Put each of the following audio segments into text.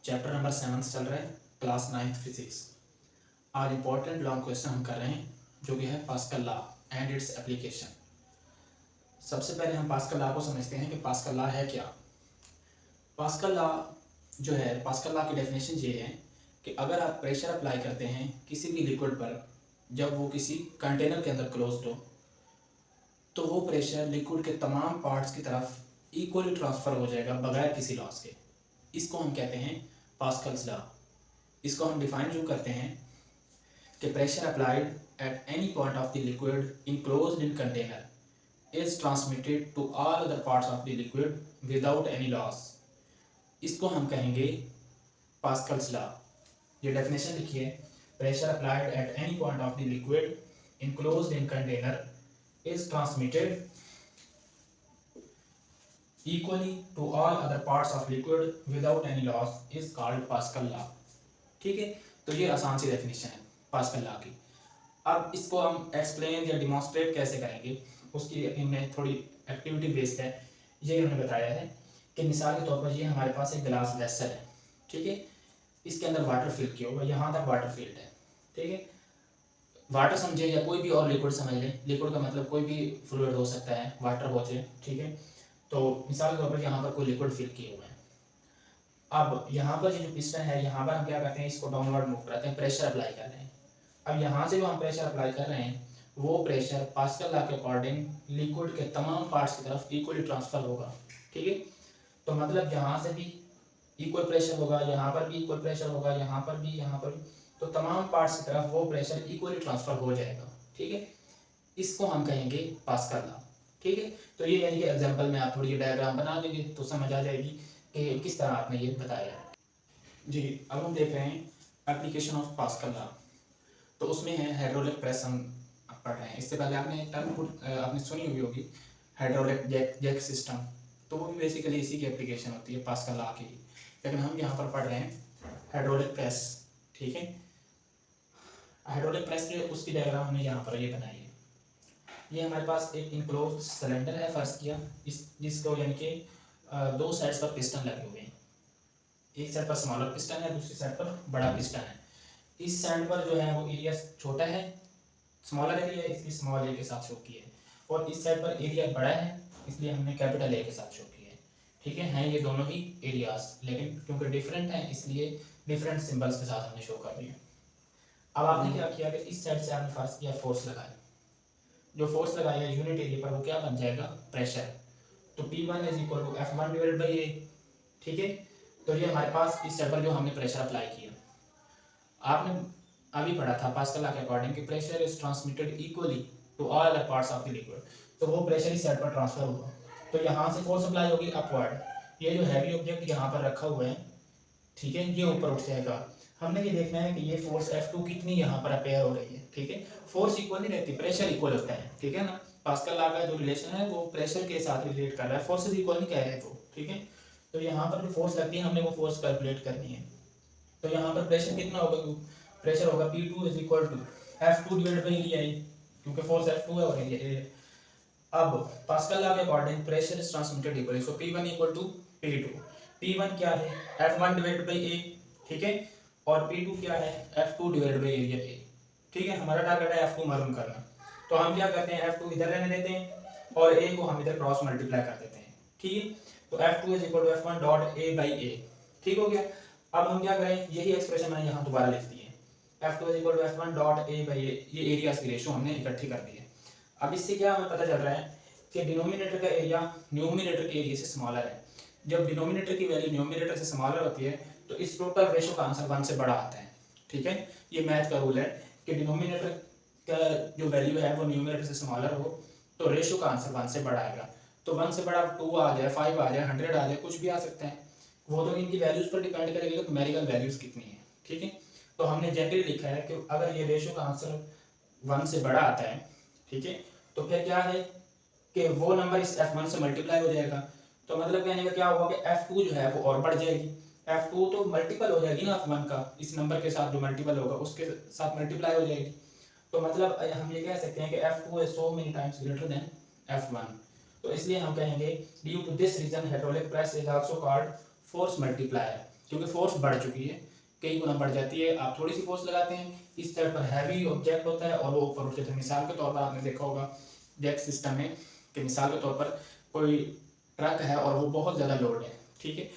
Chapter number 7 चल रहा है, क्लास 9th फिजिक्स। आज इंपॉर्टेंट लॉन्ग क्वेश्चन हम कर रहे हैं जो कि है pascal law and its application. सबसे पहले हम पास्कल लॉ को समझते हैं कि पास्कल लॉ है क्या। पास्कल लॉ जो है, पास्कल लॉ की डेफिनेशन ये है कि अगर आप प्रेशर अप्लाई करते हैं किसी भी लिक्विड पर, जब वो किसी कंटेनर के अंदर क्लोज्ड हो, तो वो प्रेशर लिक्विड के तमाम पार्ट्स की तरफ इक्वली ट्रांसफ़र हो जाएगा बगैर किसी लॉस के। इसको हम कहते हैं पास्कल्स लॉ। इसको हम डिफाइन जो करते हैं कि pressure applied at any point of the liquid enclosed in container is transmitted to all other parts of the liquid without any loss. इसको हम कहेंगे पास्कल्स लॉ। ये डेफिनेशन लिखिए, pressure applied at any point of the liquid enclosed in container is transmitted equally to all other parts of liquid without any loss is called Pascal law। ठीक है, तो ये आसान सी डेफिनेशन है pascal law की। अब इसको हम एक्सप्लेन या डिमॉन्स्ट्रेट कैसे करेंगे, उसकी इनमें थोड़ी एक्टिविटी बेस्ड है। ये उन्होंने बताया है कि मिसाल के तौर पर ये हमारे पास एक ग्लास वेसल है, ठीक है, इसके अंदर वाटर फिल किया हुआ, यहाँ तक वाटर फिल्ड है, ठीक है। वाटर समझे या कोई भी और लिक्विड समझ लें, लिक्विड का मतलब कोई भी फ्लूइड हो सकता है, वाटर हो जाए, ठीक है। तो मिसाल के तौर पर यहाँ पर कोई लिक्विड फिल किए हुए हैं। अब यहाँ पर जो पिस्टन है, यहाँ पर हम क्या करते हैं, इसको डाउनवर्ड मूव कराते हैं, प्रेशर अप्लाई कर रहे हैं। अब यहाँ से जो हम प्रेशर अप्लाई कर रहे हैं, वो प्रेशर पास्कल लॉ के अकॉर्डिंग लिक्विड के तमाम पार्ट्स की तरफ इक्वली ट्रांसफर होगा, ठीक है। तो मतलब यहाँ से भी इक्वल प्रेशर होगा, यहाँ पर भी इक्वल प्रेशर होगा, यहाँ पर भी, यहाँ पर भी, तो तमाम पार्ट्स की तरफ वो प्रेशर इक्वली ट्रांसफर हो जाएगा, ठीक है। इसको हम कहेंगे पास्कल लॉ, ठीक है। तो ये यानी कि एग्जांपल में आप थोड़ी डायग्राम बना लेंगे तो समझ आ जाएगी कि किस तरह आपने ये बताया है जी। अब हम देख रहे हैं एप्लीकेशन ऑफ पास्कल लॉ। तो उसमें है हाइड्रोलिक प्रेस, हम पढ़ रहे हैं। इससे पहले आपने टर्म आपने सुनी हुई होगी, हाइड्रोलिक जैक सिस्टम। तो वो भी बेसिकली इसी की एप्लीकेशन होती है पास्कल लॉ की, लेकिन हम यहाँ पर पढ़ रहे हैं हाइड्रोलिक प्रेस, ठीक है। हाइड्रोलिक प्रेस जो उसकी डायग्राम हमने यहाँ पर ये बनाई है। ये हमारे पास एक इनक्लोज सिलेंडर है, फर्स्ट किया इस जिसको यानी कि दो साइड्स पर पिस्टन लगे हुए हैं। एक साइड पर स्मॉलर पिस्टन है, दूसरी साइड पर बड़ा पिस्टन है। इस साइड पर जो है वो एरिया छोटा है, स्मॉलर एरिया, इसलिए स्मॉल ए के साथ शो किया है, और इस साइड पर एरिया बड़ा है, इसलिए हमने कैपिटल ए के साथ शो किया है, ठीक है। हैं ये दोनों ही एरियाज, लेकिन क्योंकि डिफरेंट हैं इसलिए डिफरेंट सिम्बल्स के साथ हमने शो कर दिया। अब आपने क्या किया कि इस साइड से आपने फर्स्ट किया फोर्स लगाया, जो फोर्स लगाया यूनिट एरिया पर वो क्या बन जाएगा, प्रेशर। तो P1 is equal to F1 divided by A, ठीक है। तो ये हमारे पास इस साइड पर जो हमने प्रेशर अप्लाई किया, आपने अभी पढ़ा था पास्कल लॉ के अकॉर्डिंग कि pressure is transmitted equally to all other parts of the liquid. तो वो प्रेशर इस साइड पर ट्रांसफर हुआ, तो यहाँ से फोर्स अप्लाई होगी अपवर्ड। ये जो हैवी ऑब्जेक्ट यहाँ पर रखा हुआ है, ठीक है, ये ऊपर उठ जाएगा। हमने ये देखना है कि ये फोर्स F2 कितनी यहाँ पर अपेयर हो रही है, ठीक है। फोर्स इक्वल नहीं रहती, प्रेशर इक्वल होता है, ठीक है ना। पास्कल लॉ का जो रिलेशन है वो प्रेशर के साथ रिलेट कर रहा है, फोर्सेस इक्वल नहीं कह रहे हैं वो, ठीक है। तो यहाँ पर जो फोर्स लगती है हमने वो फोर्स कैलकुलेट करनी है। तो यहाँ पर प्रेशर कितना होगा, प्रेशर होगा P2 is equal to F2 divided by area, क्योंकि फोर्स F2 है और एरिया। अब पास्कल लॉ के according pressure is transmitted equally, so P1 equal to P2। P1 क्या है, F1 डिवाइडेड बाई A, ठीक है, और P2 क्या है, F2 divided by area A, ठीक है। हमारा टारगेट है F2 मालूम करना, तो हम क्या करते हैं, F2 इधर रहने देते हैं और A को हम इधर क्रॉस मल्टीप्लाई कर देते हैं, ठीक है। तो F2 is equal to F1 dot A by A, ठीक हो गया। अब हम क्या करें, यही एक्सप्रेशन मैंने यहाँ दोबारा लिख दी है, F2 is equal to F1 dot A by A, ये एरियाज की रेशो हमने इकट्ठी कर दी है। अब इससे क्या हमें पता चल रहा है कि डिनोमिनेटर का एरिया न्यूमिनेटर के एरिया से स्मॉलर है। जब डिनोमिनेटर की वैल्यू न्यूमिनेटर से स्मॉलर होती है तो इस टोटल रेशो का आंसर 1 से बड़ा आता है, ठीक है। ये मैथ का रूल है कि डिनोमिनेटर का जो वैल्यू है वो न्यूमिनेटर से स्मॉलर हो तो रेशो का आंसर 1 से बड़ा आएगा। तो 1 से बड़ा 2 आ जाए, 5 आ जाए, 100 आ जाए, कुछ भी आ सकता है, वो तो इनकी वैल्यूज पर डिपेंड करेगा कि न्यूमेरिकल वैल्यूज कितनी है, ठीक है। तो हमने जनरली लिखा है कि अगर ये रेशो का आंसर 1 से बड़ा आता है, ठीक है, तो फिर क्या है कि वो नंबर इस F1 से मल्टीप्लाई हो जाएगा। तो मतलब कहने का क्या होगा कि F2 जो है वो और बढ़ जाएगी, F2 तो मल्टीपल हो जाएगी ना F1 का, इस नंबर के साथ जो मल्टीपल होगा उसके साथ मल्टीप्लाई हो जाएगी। तो मतलब हम ये कह सकते हैं कि F2 is so many times greater than F1। तो इसलिए हम कहेंगे due to this reason hydraulic press is also called force multiplier, क्योंकि फोर्स बढ़ चुकी है, कई गुना बढ़ जाती है। आप थोड़ी सी फोर्स लगाते हैं, इस साइड पर हैवी ऑब्जेक्ट होता है और वो ऊपर उठ जाता है। मिसाल के तौर पर आपने देखा होगा जैक सिस्टम में कि मिसाल के तौर पर कोई ट्रक है और वो बहुत ज़्यादा लोड है, ठीक है,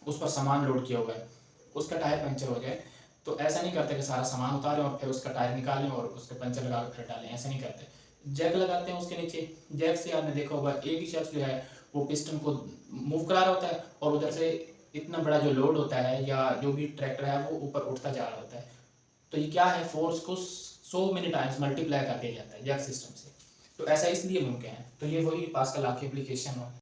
उस पर सामान लोड किया हुआ है, उसका टायर पंचर हो जाए तो ऐसा नहीं करते कि सारा सामान उतारें और फिर उसका टायर निकालें और उसके पंचर लगा कर फिर डालें, ऐसा नहीं करते। जैक लगाते हैं उसके नीचे, जैक से आपने देखा होगा एक ही शख्स जो है वो पिस्टन को मूव करा रहा होता है और उधर से इतना बड़ा जो लोड होता है या जो भी ट्रैक्टर है वो ऊपर उठता जा रहा होता है। तो ये क्या है, फोर्स को सो मेनी टाइम्स मल्टीप्लाई कर दिया जाता है जैक सिस्टम से। तो ऐसा इसलिए मुमकिन है। तो ये वही पास्कल लॉ की एप्लीकेशन है।